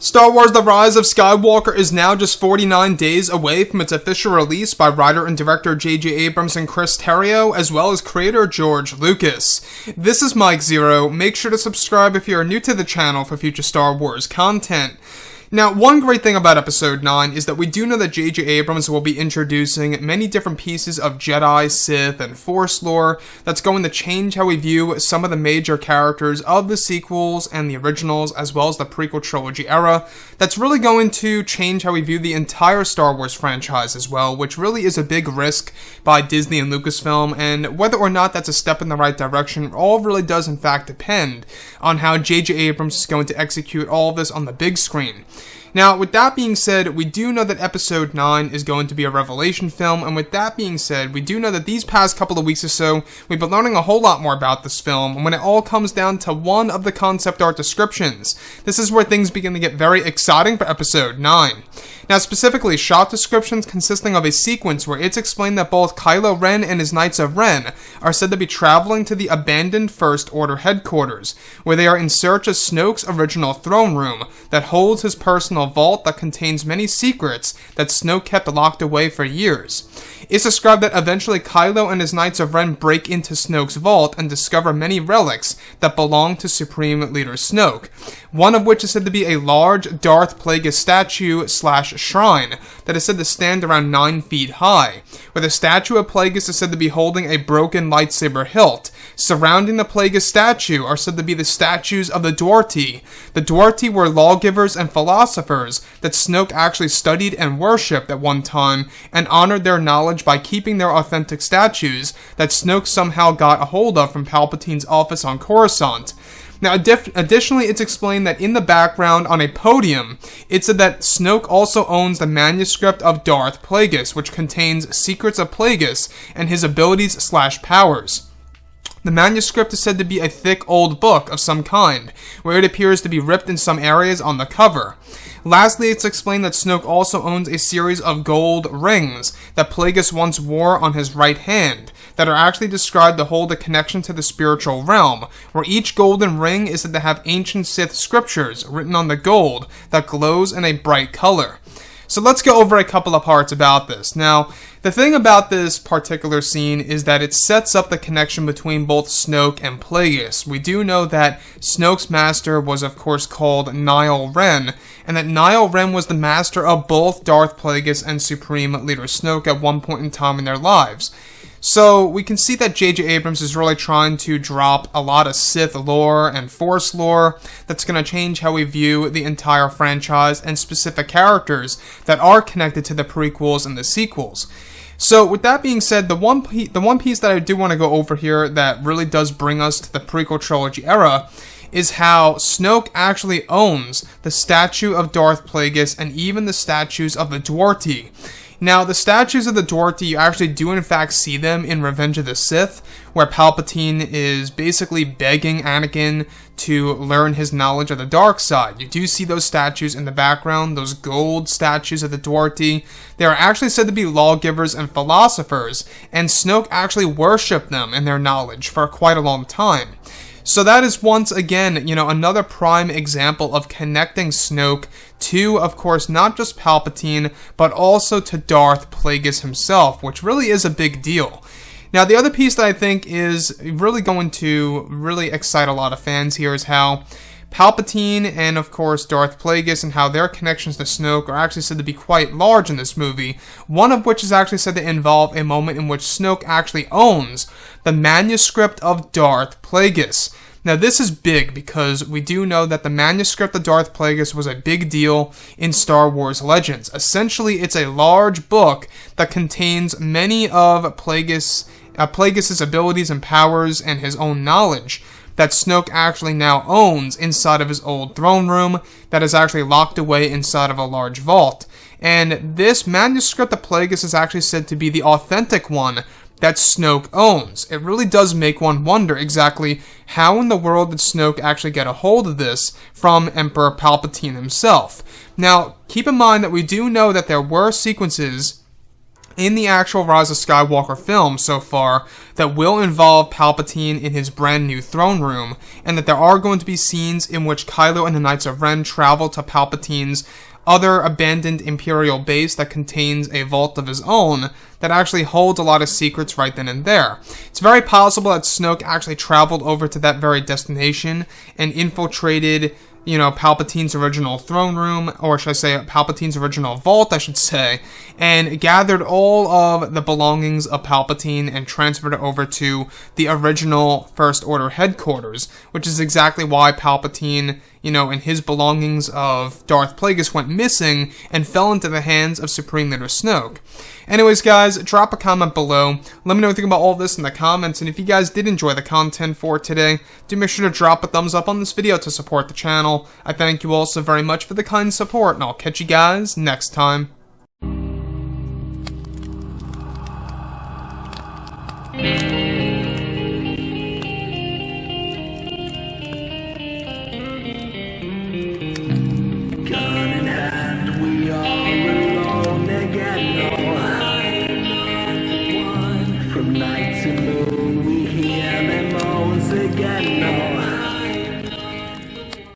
Star Wars The Rise of Skywalker is now just 49 days away from its official release by writer and director J.J. Abrams and Chris Terrio, as well as creator George Lucas. This is Mike Zero. Make sure to subscribe if you are new to the channel for future Star Wars content. Now, one great thing about Episode 9 is that we do know that J.J. Abrams will be introducing many different pieces of Jedi, Sith, and Force lore that's going to change how we view some of the major characters of the sequels and the originals, as well as the prequel trilogy era. That's really going to change how we view the entire Star Wars franchise as well, which really is a big risk by Disney and Lucasfilm, and whether or not that's a step in the right direction all really does in fact depend on how J.J. Abrams is going to execute all of this on the big screen. Now, with that being said, we do know that Episode 9 is going to be a Revelation film, and with that being said, we do know that these past couple of weeks or so, we've been learning a whole lot more about this film, and when it all comes down to one of the concept art descriptions, this is where things begin to get very exciting for Episode 9. Now, specifically, shot descriptions consisting of a sequence where it's explained that both Kylo Ren and his Knights of Ren are said to be traveling to the abandoned First Order headquarters, where they are in search of Snoke's original throne room that holds his personal vault that contains many secrets that Snoke kept locked away for years. It's described that eventually Kylo and his Knights of Ren break into Snoke's vault and discover many relics that belong to Supreme Leader Snoke, one of which is said to be a large Darth Plagueis statue / shrine that is said to stand around 9 feet high, where the statue of Plagueis is said to be holding a broken lightsaber hilt. Surrounding the Plagueis statue are said to be the statues of the Dwarti. The Dwarti were lawgivers and philosophers that Snoke actually studied and worshipped at one time, and honored their knowledge by keeping their authentic statues that Snoke somehow got a hold of from Palpatine's office on Coruscant. Now, additionally, it's explained that in the background on a podium, it said that Snoke also owns the manuscript of Darth Plagueis, which contains secrets of Plagueis and his abilities / powers. The manuscript is said to be a thick old book of some kind, where it appears to be ripped in some areas on the cover. Lastly, it's explained that Snoke also owns a series of gold rings that Plagueis once wore on his right hand, that are actually described to hold a connection to the spiritual realm, where each golden ring is said to have ancient Sith scriptures written on the gold that glows in a bright color. So let's go over a couple of parts about this. Now, the thing about this particular scene is that it sets up the connection between both Snoke and Plagueis. We do know that Snoke's master was of course called Kylo Ren, and that Kylo Ren was the master of both Darth Plagueis and Supreme Leader Snoke at one point in time in their lives. So we can see that J.J. Abrams is really trying to drop a lot of Sith lore and Force lore that's going to change how we view the entire franchise and specific characters that are connected to the prequels and the sequels. So with that being said, the one piece that I do want to go over here that really does bring us to the prequel trilogy era is how Snoke actually owns the statue of Darth Plagueis and even the statues of the Dwarti. Now, the statues of the Dwarti, you actually do in fact see them in Revenge of the Sith, where Palpatine is basically begging Anakin to learn his knowledge of the dark side. You do see those statues in the background, those gold statues of the Dwarti. They are actually said to be lawgivers and philosophers, and Snoke actually worshipped them and their knowledge for quite a long time. So that is once again, another prime example of connecting Snoke to, of course, not just Palpatine, but also to Darth Plagueis himself, which really is a big deal. Now, the other piece that I think is really going to really excite a lot of fans here is how Palpatine and, of course, Darth Plagueis and how their connections to Snoke are actually said to be quite large in this movie, one of which is actually said to involve a moment in which Snoke actually owns the manuscript of Darth Plagueis. Now, this is big because we do know that the manuscript of Darth Plagueis was a big deal in Star Wars Legends. Essentially, it's a large book that contains many of Plagueis' abilities and powers and his own knowledge that Snoke actually now owns inside of his old throne room that is actually locked away inside of a large vault. And this manuscript of Plagueis is actually said to be the authentic one that Snoke owns. It really does make one wonder exactly how in the world did Snoke actually get a hold of this from Emperor Palpatine himself. Now, keep in mind that we do know that there were sequences in the actual Rise of Skywalker film so far that will involve Palpatine in his brand new throne room, and that there are going to be scenes in which Kylo and the Knights of Ren travel to Palpatine's other abandoned Imperial base that contains a vault of his own that actually holds a lot of secrets right then and there. It's very possible that Snoke actually traveled over to that very destination and infiltrated, Palpatine's original throne room, or should I say Palpatine's original vault, I should say, and gathered all of the belongings of Palpatine and transferred it over to the original First Order headquarters, which is exactly why Palpatine, and his belongings of Darth Plagueis went missing and fell into the hands of Supreme Leader Snoke. Anyways, guys, drop a comment below. Let me know what you think about all of this in the comments, and if you guys did enjoy the content for today, do make sure to drop a thumbs up on this video to support the channel. I thank you all so very much for the kind support, and I'll catch you guys next time. From night to moon we hear them moans again.